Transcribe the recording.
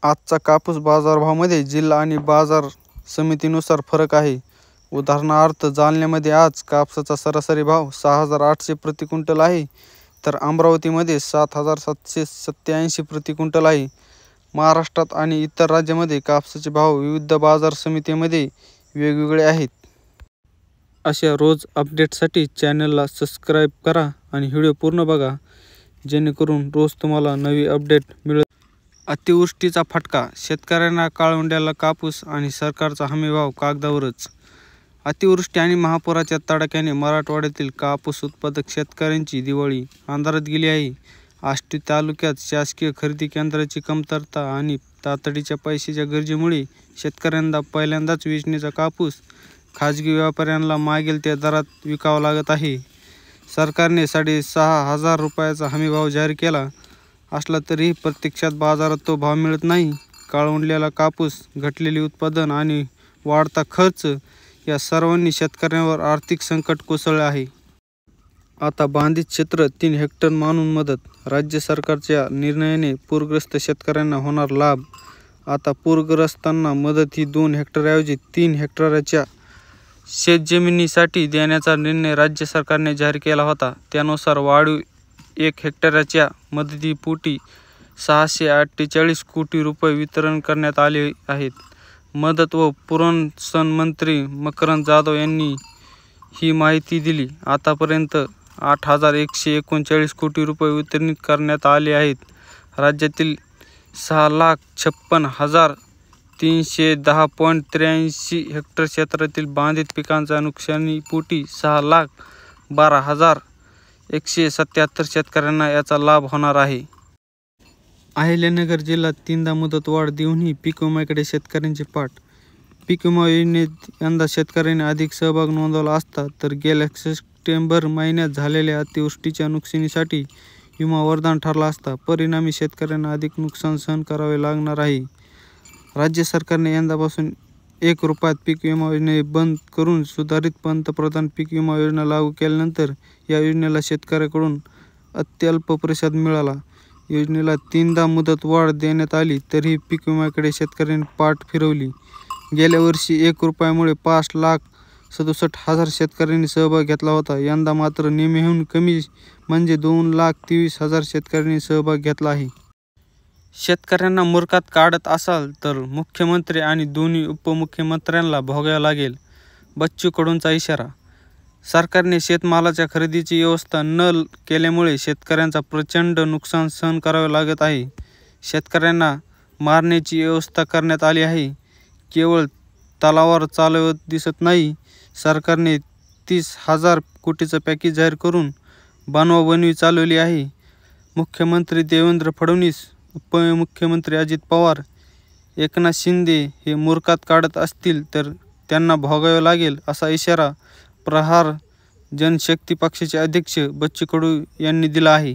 आजचा कापूस बाजारभावामध्ये जिल्हा आणि बाजार समितीनुसार फरक आहे. उदाहरणार्थ, जालन्यामध्ये आज कापसाचा सरासरी भाव 6,800 प्रति क्विंटल आहे, तर अमरावतीमध्ये 7,787 प्रति क्विंटल आहे. महाराष्ट्रात आणि इतर राज्यांमध्ये कापसाचे भाव विविध बाजार समित्यांमध्ये वेगवेगळे आहेत. अशा रोज अपडेटसाठी चॅनलला सबस्क्राईब करा आणि व्हिडिओ पूर्ण बघा, जेणेकरून रोज तुम्हाला नवी अपडेट मिळेल. अतिवृष्टीचा फटका, शेतकऱ्यांना काळवंड्याला कापूस आणि सरकारचा हमीभाव कागदावरच. अतिवृष्टी आणि महापुराच्या तडाख्याने मराठवाड्यातील कापूस उत्पादक शेतकऱ्यांची दिवाळी अंधारात गेली आहे. आष्टी तालुक्यात शासकीय खरेदी केंद्राची कमतरता आणि तातडीच्या पैशाच्या गरजेमुळे शेतकऱ्यांना पहिल्यांदाच वेचणीचा कापूस खाजगी व्यापाऱ्यांना मागेल त्या दरात विकावा लागत आहे. सरकारने 6,500 रुपयाचा हमीभाव जाहीर केला असला तरीही प्रत्यक्षात बाजारात तो भाव मिळत नाही. काळवंडलेला कापूस, घटलेले उत्पादन आणि वाढता खर्च या सर्वांनी शेतकऱ्यांवर आर्थिक संकट कोसळले आहे. आता बाधित क्षेत्र 3 हेक्टर मानून मदत. राज्य सरकारच्या निर्णयाने पूरग्रस्त शेतकऱ्यांना होणार लाभ. आता पूरग्रस्तांना मदत ही 2 हेक्टरऐवजी 3 हेक्टरच्या शेतजमिनीसाठी देण्याचा निर्णय राज्य सरकारने जाहीर केला होता. त्यानुसार वाढीव 1 हेक्टरच्या मदतीपोटी 648 कोटी रुपये वितरण करण्यात आले आहेत. मदत व पुनर्वसन मंत्री मकरंद जाधव यांनी ही माहिती दिली. आतापर्यंत 8,139 कोटी रुपये वितरित करण्यात आले आहेत. राज्यातील 6,56,310.83 हेक्टर क्षेत्रातील बाधित पिकांच्या नुकसानीपोटी 6,12,177 शेतकऱ्यांना याचा लाभ होणार आहे. अहिल्यानगर जिल्ह्यात 3दा मुदतवाढ देऊनही पीक विम्याकडे शेतकऱ्यांची पाठ. पीक विमा योजनेत यंदा शेतकऱ्यांनी अधिक सहभाग नोंदवला असता तर गेल्या सप्टेंबर महिन्यात झालेल्या अतिवृष्टीच्या नुकसानीसाठी विमा वरदान ठरला असता. परिणामी शेतकऱ्यांना अधिक नुकसान सहन करावे लागणार आहे. राज्य सरकारने यंदापासून 1 रुपयात पीक विमा योजना बंद करून सुधारित पंतप्रधान पीक विमा योजना लागू केल्यानंतर या योजनेला शेतकऱ्यांकडून अत्यल्प प्रतिसाद मिळाला. योजनेला 3दा मुदतवाढ देण्यात आली तरीही पीक विम्याकडे शेतकऱ्यांनी पाठ फिरवली. गेल्या वर्षी 1 रुपयामुळे 5,67,000 शेतकऱ्यांनी सहभाग घेतला होता. यंदा मात्र निम्म्याहून कमी म्हणजे 2,23,000 शेतकऱ्यांनी सहभाग घेतला आहे. शेतकऱ्यांना मूर्खात काढत असाल तर मुख्यमंत्री आणि दोन्ही उपमुख्यमंत्र्यांना भोगावे लागेल. बच्चू कडूंचा इशारा. सरकारने शेतमालाच्या खरेदीची व्यवस्था न केल्यामुळे शेतकऱ्यांचा प्रचंड नुकसान सहन करावे लागत आहे. शेतकऱ्यांना मारण्याची व्यवस्था करण्यात आली आहे. केवळ तलावार चालवत दिसत नाही. सरकारने 30,000 कोटीचं पॅकेज जाहीर करून बनवाबनवी चालवली आहे. मुख्यमंत्री देवेंद्र फडणवीस, उपमुख्यमंत्री अजित पवार, एकनाथ शिंदे हे मूर्खात काढत असतील तर त्यांना भोगावे लागेल, असा इशारा प्रहार जनशक्ती पक्षाचे अध्यक्ष बच्चू कडू यांनी दिला आहे.